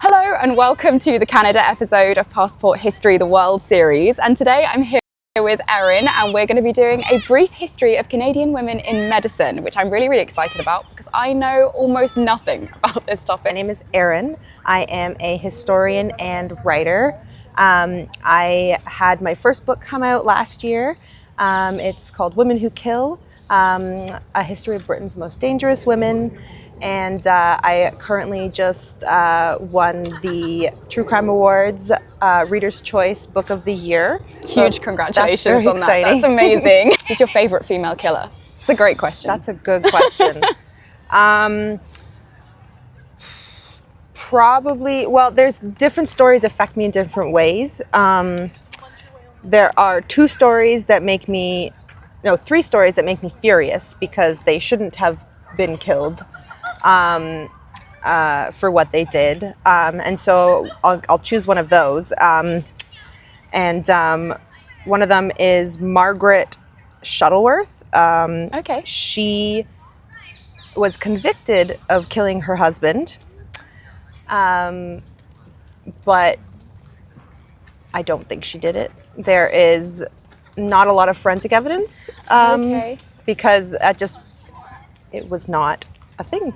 Hello and welcome to the Canada episode of Passport History the World series, and today I'm here with Erin and we're going to be doing a brief history of Canadian women in medicine, which I'm really excited about because I know almost nothing about this topic. My name is Erin. I am a historian and writer. I had my first book come out last year. It's called Women Who Kill, A History of Britain's Most Dangerous Women. And I currently just won the True Crime Awards Reader's Choice Book of the Year. Huge congratulations on that. Exciting. That's amazing. Who's your favourite female killer? It's a great question. That's a good question. Probably, well, there's different stories affect me in different ways. There are three stories that make me furious because they shouldn't have been killed. For what they did, and so I'll choose one of those. One of them is Margaret Shuttleworth. Okay. She was convicted of killing her husband, but I don't think she did it. There is not a lot of forensic evidence, because it was not a thing.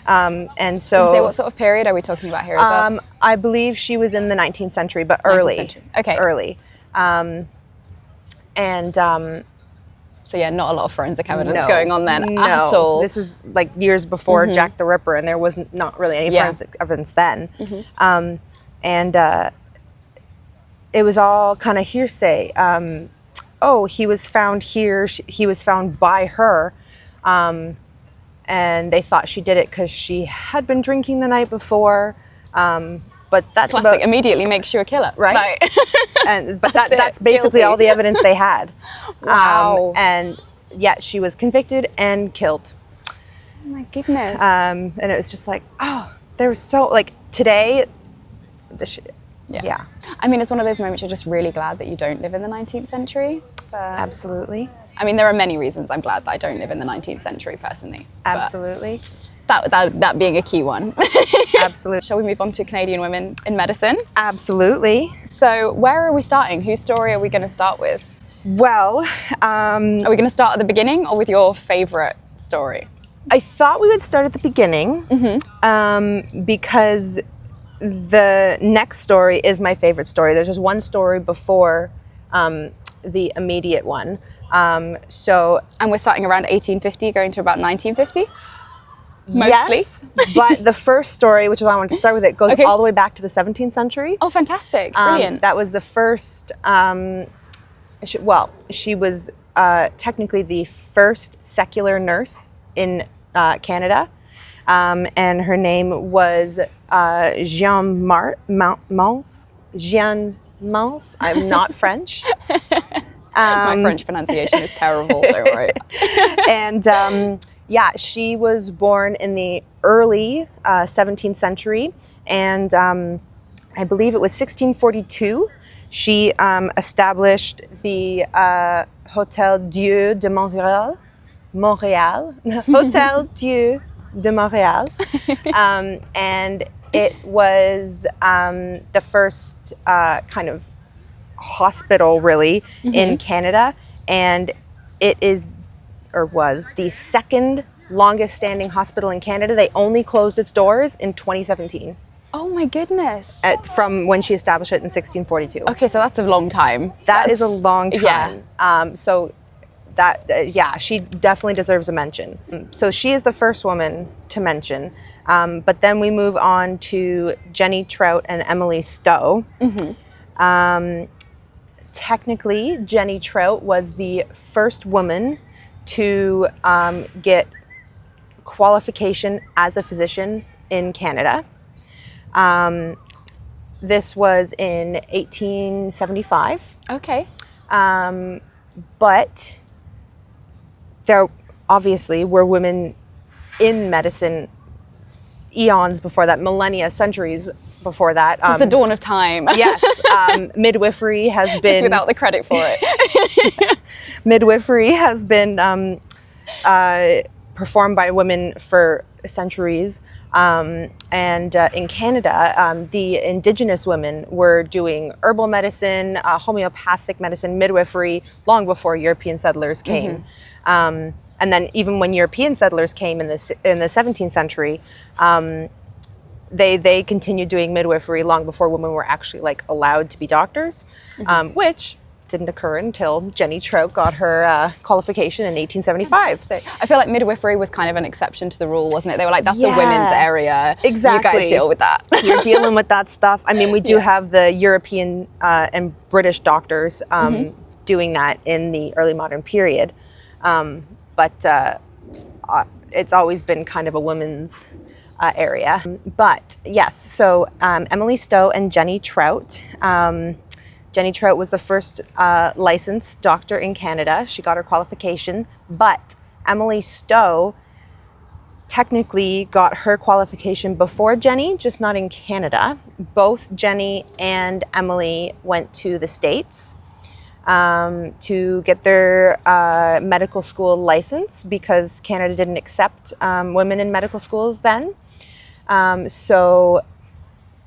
And so, what sort of period are we talking about here as well? I believe she was in the 19th century, but early. 19th century. Okay. Early. So yeah, not a lot of forensic evidence going on then at all. This is like years before Jack the Ripper, and there was not really any forensic evidence then. It was all kind of hearsay. He was found here. He was found by her. And they thought she did it because she had been drinking the night before. But that's classic. Immediately makes you a killer, right? But that's basically all the evidence they had. Wow. And yet she was convicted and killed. Oh my goodness. And it was just like, there was so, like, today, yeah. I mean, it's one of those moments you're just really glad that you don't live in the 19th century. Absolutely. I mean, there are many reasons I'm glad that I don't live in the 19th century personally. Absolutely. That being a key one. Absolutely. Shall we move on to Canadian women in medicine? Absolutely. So where are we starting? Whose story are we going to start with? Well, are we going to start at the beginning or with your favourite story? I thought we would start at the beginning, because the next story is my favorite story. There's just one story before the immediate one. And we're starting around 1850, going to about 1950? Mostly? Yes, but the first story, which is why I wanted to start with, it goes all the way back to the 17th century. Oh, fantastic. Brilliant. That was the first, she was technically the first secular nurse in Canada. And her name was Jeanne Mance. I'm not French. My French pronunciation is terrible, don't worry. And she was born in the early 17th century, and I believe it was 1642. She established the Hôtel Dieu de Montréal. Hôtel Dieu de Montréal. And it was the first kind of hospital really in Canada, and it is or was the second longest standing hospital in Canada. They only closed its doors in 2017. Oh my goodness. From when she established it in 1642. Okay, so that's a long time. That is a long time. Yeah. She definitely deserves a mention. So she is the first woman to mention. But then we move on to Jenny Trout and Emily Stowe. Technically, Jenny Trout was the first woman to get qualification as a physician in Canada. This was in 1875. Okay. But there obviously were women in medicine eons before that, millennia, centuries before that. Since the dawn of time. Yes. Midwifery has been... Just without the credit for it. Midwifery has been performed by women for centuries. In Canada, the Indigenous women were doing herbal medicine, homeopathic medicine, midwifery, long before European settlers came. And then even when European settlers came in the 17th century, they continued doing midwifery long before women were actually like allowed to be doctors, which didn't occur until Jenny Trout got her qualification in 1875. I feel like midwifery was kind of an exception to the rule, wasn't it? They were like, that's a women's area. Exactly. You guys deal with that. You're dealing with that stuff. I mean, we do have the European and British doctors doing that in the early modern period. But it's always been kind of a women's area. But yes, so Emily Stowe and Jenny Trout. Jenny Trout was the first licensed doctor in Canada. She got her qualification, but Emily Stowe technically got her qualification before Jenny, just not in Canada. Both Jenny and Emily went to the States to get their medical school license because Canada didn't accept women in medical schools then. So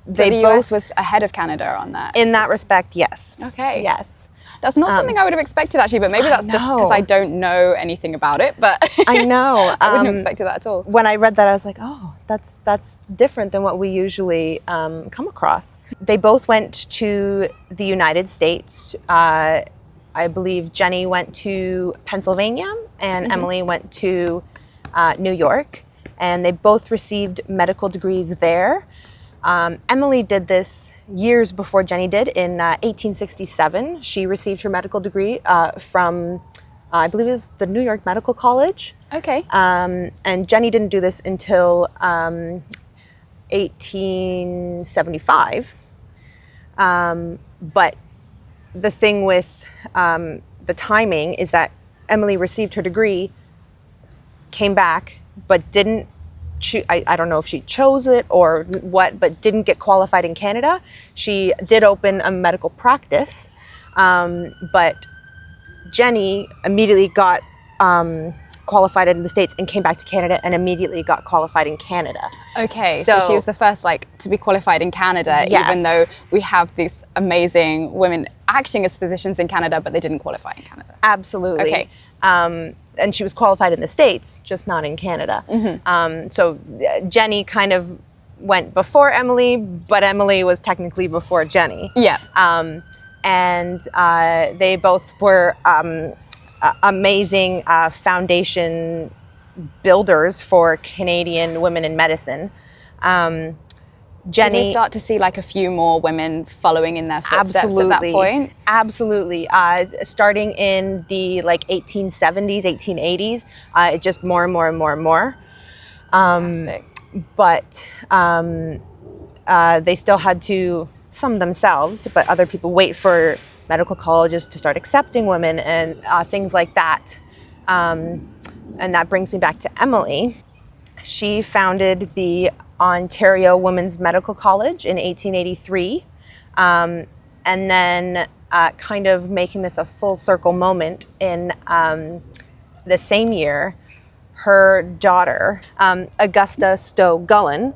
the US was ahead of Canada on that. In that respect, yes. Okay. Yes. That's not something I would have expected actually, but maybe that's just because I don't know anything about it. But I know. I wouldn't have expected that at all. When I read that, I was like, oh, that's different than what we usually come across. They both went to the United States. I believe Jenny went to Pennsylvania and Emily went to New York, and they both received medical degrees there. Emily did this years before Jenny did. In 1867, she received her medical degree from, I believe it was the New York Medical College. Okay. And Jenny didn't do this until 1875. But the thing with the timing is that Emily received her degree, came back, but didn't I don't know if she chose it or what, but didn't get qualified in Canada. She did open a medical practice, but Jenny immediately got qualified in the States and came back to Canada and immediately got qualified in Canada. Okay, so she was the first to be qualified in Canada, even though we have these amazing women acting as physicians in Canada, but they didn't qualify in Canada. Absolutely. Okay. And she was qualified in the States, just not in Canada. So Jenny kind of went before Emily, but Emily was technically before Jenny. Yeah. And they both were amazing foundation builders for Canadian women in medicine. Jenny, did we start to see like a few more women following in their footsteps at that point? Absolutely. Starting in the 1870s, 1880s, it just more and more and more and more. Fantastic. But they still had to, some themselves, but other people wait for medical colleges to start accepting women and things like that. And that brings me back to Emily. She founded the Ontario Women's Medical College in 1883, and then kind of making this a full circle moment in the same year, her daughter, Augusta Stowe Gullen,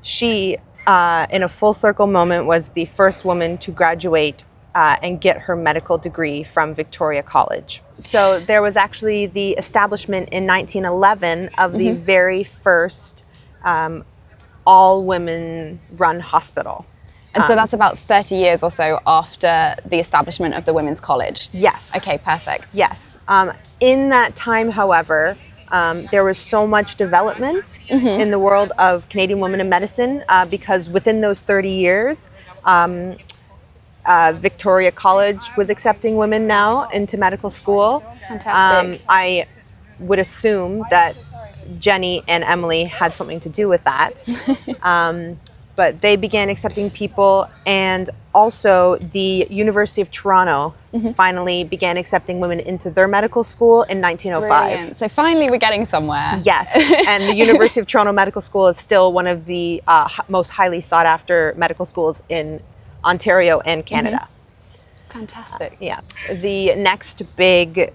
she, in a full circle moment, was the first woman to graduate and get her medical degree from Victoria College. So there was actually the establishment in 1911 of the very first all-women run hospital. And so that's about 30 years or so after the establishment of the Women's College? Yes. Okay, perfect. Yes. In that time, however, there was so much development in the world of Canadian women in medicine because within those 30 years, Victoria College was accepting women now into medical school. Fantastic. I would assume that Jenny and Emily had something to do with that. But they began accepting people, and also the University of Toronto finally began accepting women into their medical school in 1905. Brilliant. So finally we're getting somewhere. Yes, and the University of Toronto Medical School is still one of the most highly sought after medical schools in Ontario and Canada. Fantastic. Yeah. The next big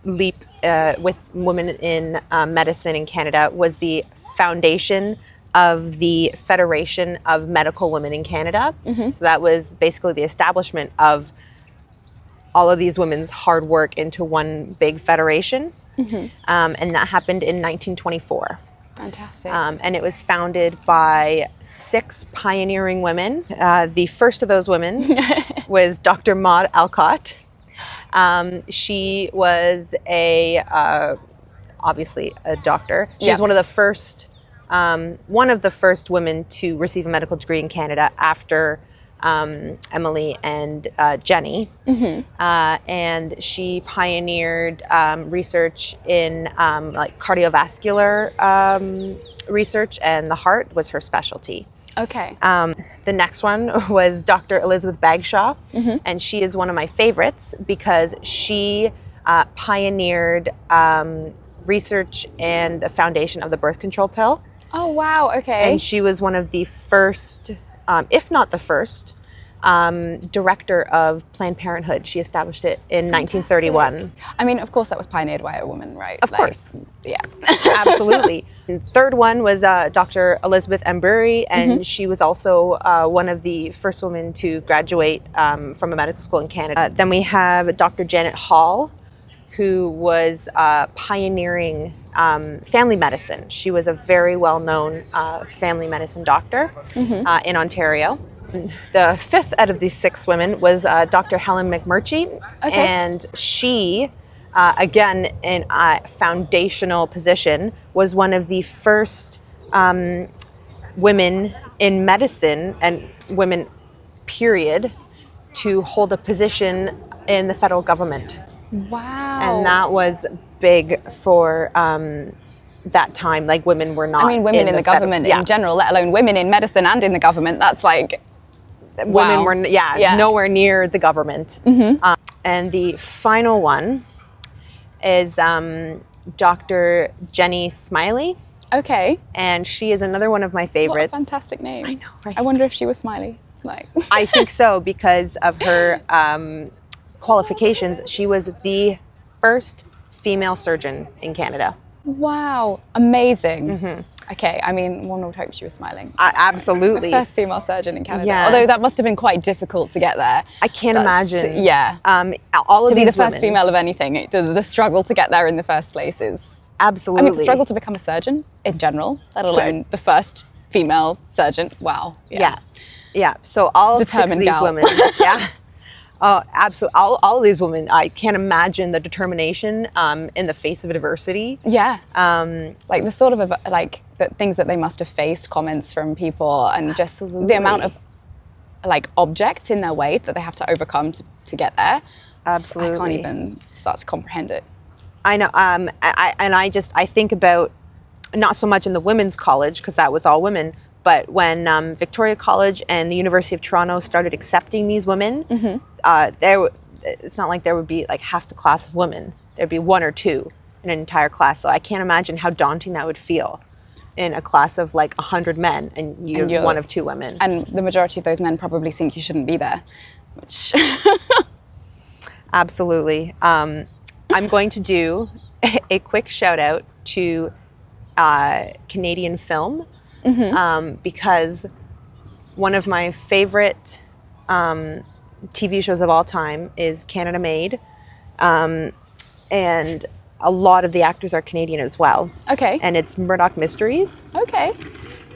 leap with women in medicine in Canada was the foundation of the Federation of Medical Women in Canada. So that was basically the establishment of all of these women's hard work into one big federation. And that happened in 1924. Fantastic. And it was founded by 6 pioneering women. The first of those women was Dr. Maud Alcott. She was obviously a doctor. She was one of the first women to receive a medical degree in Canada after Emily and Jenny. And she pioneered research in like cardiovascular research, and the heart was her specialty. Okay. The next one was Dr. Elizabeth Bagshaw, and she is one of my favorites because she pioneered research and the foundation of the birth control pill. Oh, wow. Okay. And she was one of the first, if not the first, director of Planned Parenthood. She established it in 1931. I mean, of course, that was pioneered by a woman, right? Of course. Yeah. Absolutely. And third one was Dr. Elizabeth Embury, and she was also one of the first women to graduate from a medical school in Canada. Then we have Dr. Janet Hall, who was pioneering family medicine. She was a very well-known family medicine doctor in Ontario. The fifth out of these 6 women was Dr. Helen McMurtry, and she, again, in a foundational position, was one of the first women in medicine and women, period, to hold a position in the federal government. Wow. And that was big for that time. Like, women were not. I mean, women in the government in general, let alone women in medicine and in the government. That's like, women were nowhere near the government. And the final one is Dr. Jenny Smiley. Okay. And she is another one of my favorites. What a fantastic name. I know, right? I wonder if she was Smiley. Like, I think so, because of her qualifications. She was the first female surgeon in Canada. Wow, amazing. Okay, I mean, one would hope she was smiling. Absolutely. The first female surgeon in Canada. Yeah. Although that must have been quite difficult to get there. I can't imagine. Yeah. All of to be these the first women, female of anything, the struggle to get there in the first place is... Absolutely. I mean, the struggle to become a surgeon in general, let alone the first female surgeon. Wow. Yeah. So all determined 6 of these women. Oh, absolutely. All of these women, I can't imagine the determination in the face of adversity. Yeah. Like the sort of, like, the things that they must have faced, comments from people, and just the amount of, like, objects in their way that they have to overcome to get there. Absolutely. I can't even start to comprehend it. I know. I think about, not so much in the women's college, because that was all women, but when Victoria College and the University of Toronto started accepting these women, it's not like there would be like half the class of women. There'd be 1 or 2 in an entire class. So I can't imagine how daunting that would feel in a class of like 100 men and you're one of 2 women. And the majority of those men probably think you shouldn't be there, which... Absolutely. I'm going to do a quick shout out to Canadian film. Because one of my favorite TV shows of all time is Canada Made, and a lot of the actors are Canadian as well. Okay. And it's Murdoch Mysteries. Okay.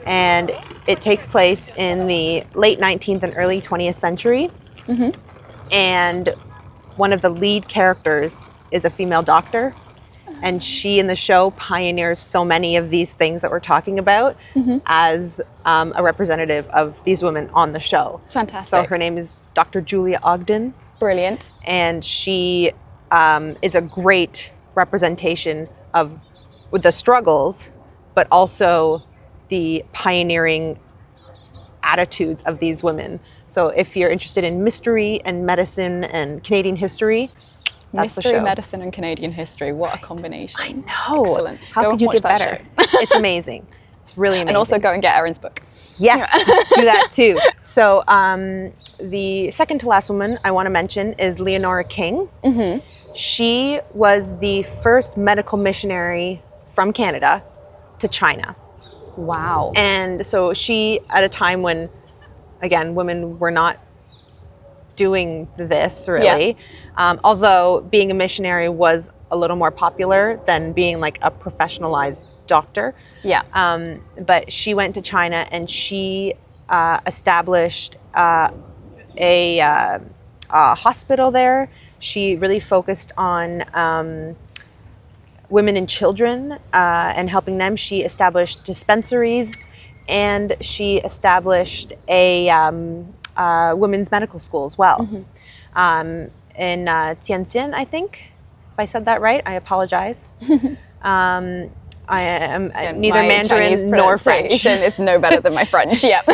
And it takes place in the late 19th and early 20th century. And one of the lead characters is a female doctor. And she in the show pioneers so many of these things that we're talking about as a representative of these women on the show. Fantastic. So her name is Dr. Julia Ogden. Brilliant. And she is a great representation of the struggles, but also the pioneering attitudes of these women. So if you're interested in mystery and medicine and Canadian history, mystery, medicine, and Canadian history. What a combination. I know. Excellent. How could you get better? It's amazing. It's really amazing. And also go and get Erin's book. Yes, do that too. So the second to last woman I want to mention is Leonora King. She was the first medical missionary from Canada to China. Wow. And so she, at a time when, again, women were not doing this really, although being a missionary was a little more popular than being like a professionalized doctor. Yeah. But she went to China and she established a hospital there. She really focused on women and children and helping them. She established dispensaries, and she established a women's medical school as well. In Tianjin, I think. If I said that right, I apologize. I am neither my Mandarin Chinese nor French. pronunciation is no better than my French. Yep.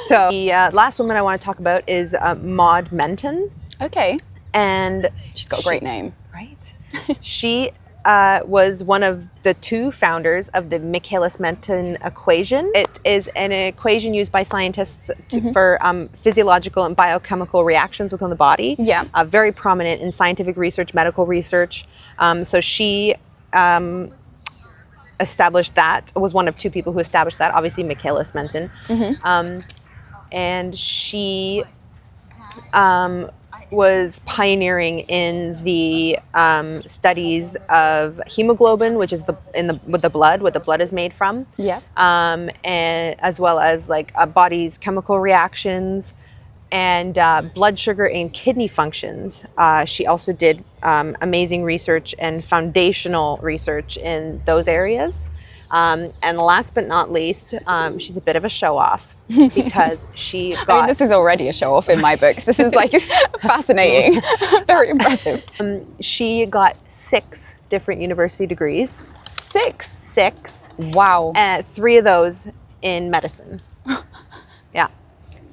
So the last woman I want to talk about is Maud Menton. Okay. And She's got a great name. Right. She was one of the two founders of the Michaelis-Menten equation. It is an equation used by scientists for physiological and biochemical reactions within the body. Yeah. Very prominent in scientific research, medical research. So she established that, was one of two people who established that, obviously Michaelis-Menten. And she was pioneering in the studies of hemoglobin, which is what the blood is made from. Yeah. And as well as like a body's chemical reactions and blood sugar and kidney functions. She also did amazing research and foundational research in those areas. And last but not least, she's a bit of a show-off because she got... I mean, this is already a show-off in my books. This is like fascinating, very impressive. She got 6 different university degrees. 6? 6. Wow. 3 of those in medicine. Yeah.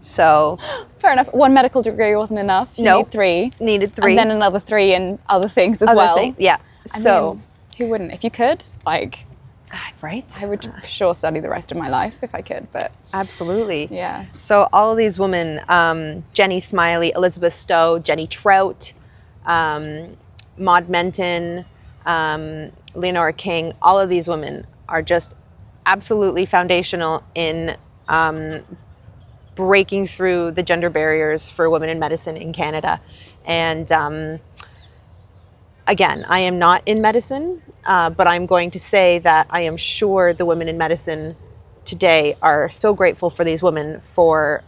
So... Fair enough. 1 medical degree wasn't enough. You No. need 3. Needed 3. And then another 3 in other things as Other well. things, yeah. I So... mean, who wouldn't? If you could, like... Right? I would sure study the rest of my life if I could, but... Absolutely. Yeah. So all of these women, Jenny Smiley, Elizabeth Stowe, Jenny Trout, Maud Menton, Leonora King, all of these women are just absolutely foundational in breaking through the gender barriers for women in medicine in Canada. And again, I am not in medicine, but I'm going to say that I am sure the women in medicine today are so grateful for these women for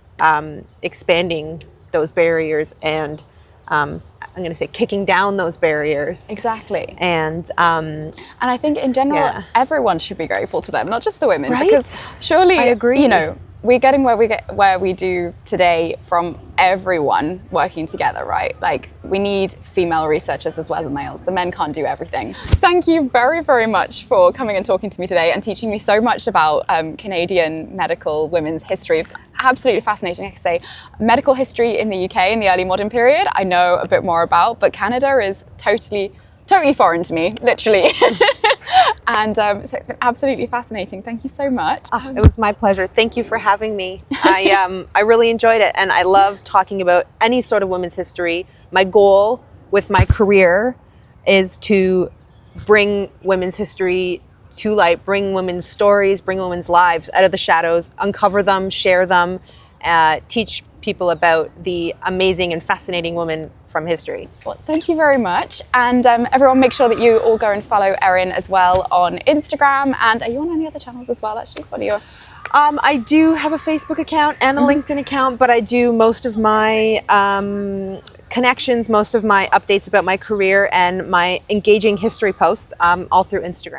expanding those barriers and I'm going to say kicking down those barriers. Exactly. And I think in general, everyone should be grateful to them, not just the women, Right? because surely, I agree. you know, we're getting where we do today from everyone working together, right? Like, we need female researchers as well as males. The men can't do everything. Thank you very, very much for coming and talking to me today and teaching me so much about Canadian medical women's history. Absolutely fascinating. Like I say, medical history in the UK in the early modern period, I know a bit more about, but Canada is totally foreign to me, literally. And so it's been absolutely fascinating. Thank you so much. It was my pleasure. Thank you for having me. I really enjoyed it, and I love talking about any sort of women's history. My goal with my career is to bring women's history to light, bring women's stories, bring women's lives out of the shadows, uncover them, share them, teach people about the amazing and fascinating women from history. Well, thank you very much. And everyone, make sure that you all go and follow Erin as well on Instagram. And are you on any other channels as well, actually? What are your... I do have a Facebook account and a LinkedIn account, but I do most of my connections, most of my updates about my career and my engaging history posts all through Instagram.